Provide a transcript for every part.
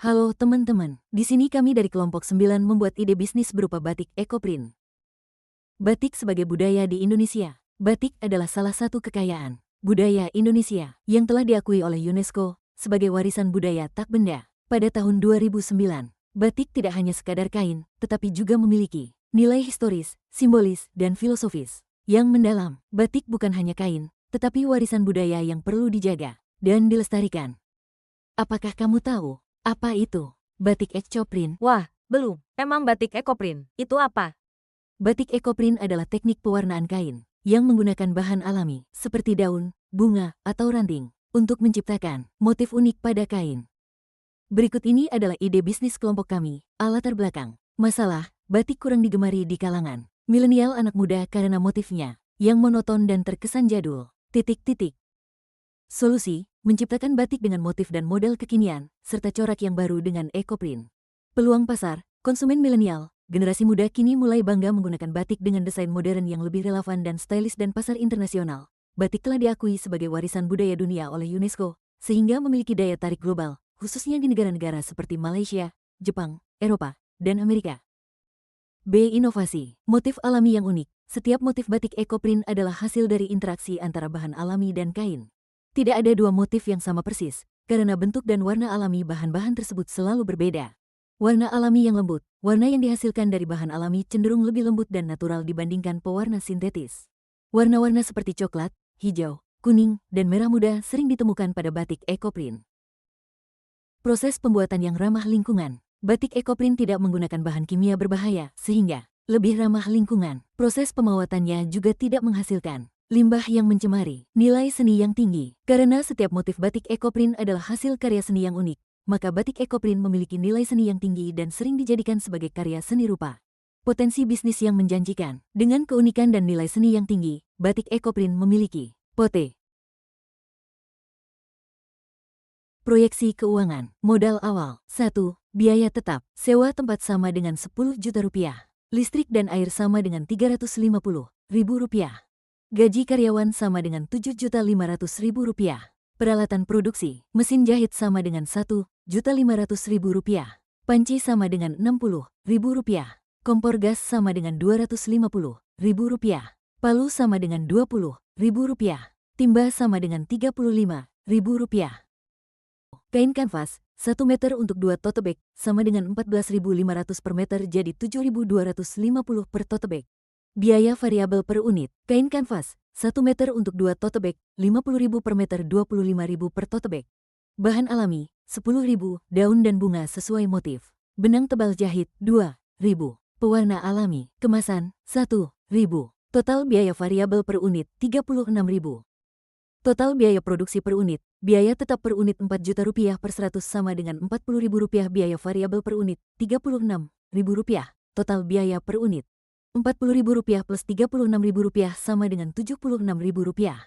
Halo teman-teman, di sini kami dari kelompok 9 membuat ide bisnis berupa batik ekoprint. Batik sebagai budaya di Indonesia. Batik adalah salah satu kekayaan budaya Indonesia yang telah diakui oleh UNESCO sebagai warisan budaya tak benda. Pada tahun 2009, batik tidak hanya sekadar kain, tetapi juga memiliki nilai historis, simbolis, dan filosofis yang mendalam. Batik bukan hanya kain, tetapi warisan budaya yang perlu dijaga dan dilestarikan. Apakah kamu tahu apa itu batik ekoprint? Wah, belum. Emang batik ekoprint itu apa? Batik ekoprint adalah teknik pewarnaan kain yang menggunakan bahan alami seperti daun, bunga, atau ranting untuk menciptakan motif unik pada kain. Berikut ini adalah ide bisnis kelompok kami. Latar belakang. Masalah, batik kurang digemari di kalangan milenial anak muda karena motifnya yang monoton dan terkesan jadul. Solusi, menciptakan batik dengan motif dan model kekinian, serta corak yang baru dengan ekoprint. Peluang pasar, konsumen milenial, generasi muda kini mulai bangga menggunakan batik dengan desain modern yang lebih relevan dan stylish dan pasar internasional. Batik telah diakui sebagai warisan budaya dunia oleh UNESCO, sehingga memiliki daya tarik global, khususnya di negara-negara seperti Malaysia, Jepang, Eropa, dan Amerika. B. Inovasi, motif alami yang unik. Setiap motif batik ekoprint adalah hasil dari interaksi antara bahan alami dan kain. Tidak ada dua motif yang sama persis, karena bentuk dan warna alami bahan-bahan tersebut selalu berbeda. Warna alami yang lembut, warna yang dihasilkan dari bahan alami cenderung lebih lembut dan natural dibandingkan pewarna sintetis. Warna-warna seperti coklat, hijau, kuning, dan merah muda sering ditemukan pada batik ekoprint. Proses pembuatan yang ramah lingkungan. Batik ekoprint tidak menggunakan bahan kimia berbahaya, sehingga lebih ramah lingkungan. Proses pemawatannya juga tidak menghasilkan limbah yang mencemari. Nilai seni yang tinggi. Karena setiap motif batik ekoprint adalah hasil karya seni yang unik, maka batik ekoprint memiliki nilai seni yang tinggi dan sering dijadikan sebagai karya seni rupa. Potensi bisnis yang menjanjikan. Dengan keunikan dan nilai seni yang tinggi, batik ekoprint memiliki proyeksi keuangan. Modal awal. 1. Biaya tetap. Sewa tempat sama dengan 10 juta rupiah. Listrik dan air sama dengan 350 ribu rupiah. Gaji karyawan sama dengan 7.500.000 rupiah. Peralatan produksi, mesin jahit sama dengan 1.500.000 rupiah. Panci sama dengan 60.000 rupiah. Kompor gas sama dengan 250.000 rupiah. Palu sama dengan 20.000 rupiah. Timba sama dengan 35.000 rupiah. Kain kanvas, 1 meter untuk 2 tote bag, sama dengan 14.500 per meter jadi 7.250 per tote bag. Biaya variabel per unit. Kain kanvas, 1 meter untuk 2 tote bag, 50.000 per meter 25.000 per tote bag. Bahan alami, 10.000, daun dan bunga sesuai motif. Benang tebal jahit, 2.000. Pewarna alami, kemasan, 1.000. Total biaya variabel per unit, 36.000. Total biaya produksi per unit, biaya tetap per unit 4 juta rupiah per 100 sama dengan 40.000 rupiah biaya variabel per unit, 36.000 rupiah. Total biaya per unit, 40.000 rupiah plus 36.000 rupiah sama dengan 76.000 rupiah.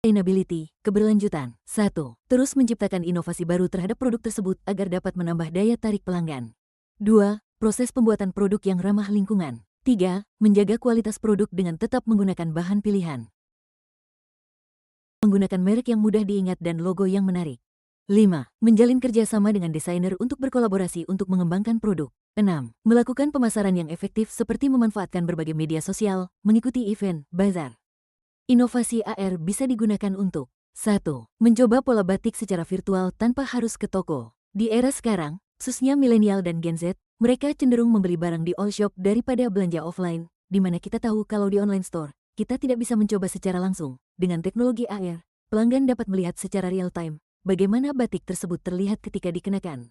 Sustainability, keberlanjutan. 1. Terus menciptakan inovasi baru terhadap produk tersebut agar dapat menambah daya tarik pelanggan. 2. Proses pembuatan produk yang ramah lingkungan. 3. Menjaga kualitas produk dengan tetap menggunakan bahan pilihan. Menggunakan merek yang mudah diingat dan logo yang menarik. 5. Menjalin kerjasama dengan desainer untuk berkolaborasi untuk mengembangkan produk. 6. Melakukan pemasaran yang efektif seperti memanfaatkan berbagai media sosial, mengikuti event, bazar. Inovasi AR bisa digunakan untuk 1. Mencoba pola batik secara virtual tanpa harus ke toko. Di era sekarang, khususnya milenial dan Gen Z, mereka cenderung membeli barang di all shop daripada belanja offline, di mana kita tahu kalau di online store, kita tidak bisa mencoba secara langsung. Dengan teknologi AR, pelanggan dapat melihat secara real-time bagaimana batik tersebut terlihat ketika dikenakan.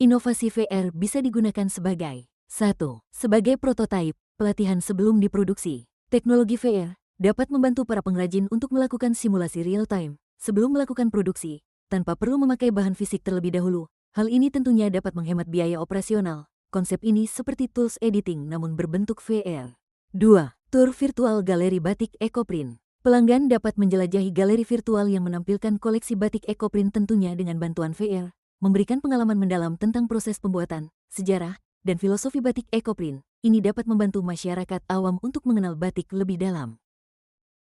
Inovasi VR bisa digunakan sebagai 1. Sebagai prototipe, pelatihan sebelum diproduksi. Teknologi VR dapat membantu para pengrajin untuk melakukan simulasi real-time sebelum melakukan produksi, tanpa perlu memakai bahan fisik terlebih dahulu. Hal ini tentunya dapat menghemat biaya operasional. Konsep ini seperti tools editing namun berbentuk VR. 2. Tur virtual galeri batik ekoprint. Pelanggan dapat menjelajahi galeri virtual yang menampilkan koleksi batik ekoprint tentunya dengan bantuan VR, memberikan pengalaman mendalam tentang proses pembuatan, sejarah, dan filosofi batik ekoprint. Ini dapat membantu masyarakat awam untuk mengenal batik lebih dalam.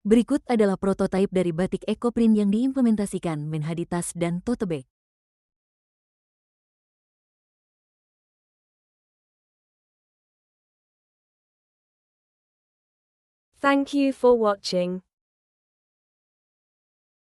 Berikut adalah prototipe dari batik ekoprint yang diimplementasikan menjadi tas dan tote bag. Thank you for watching.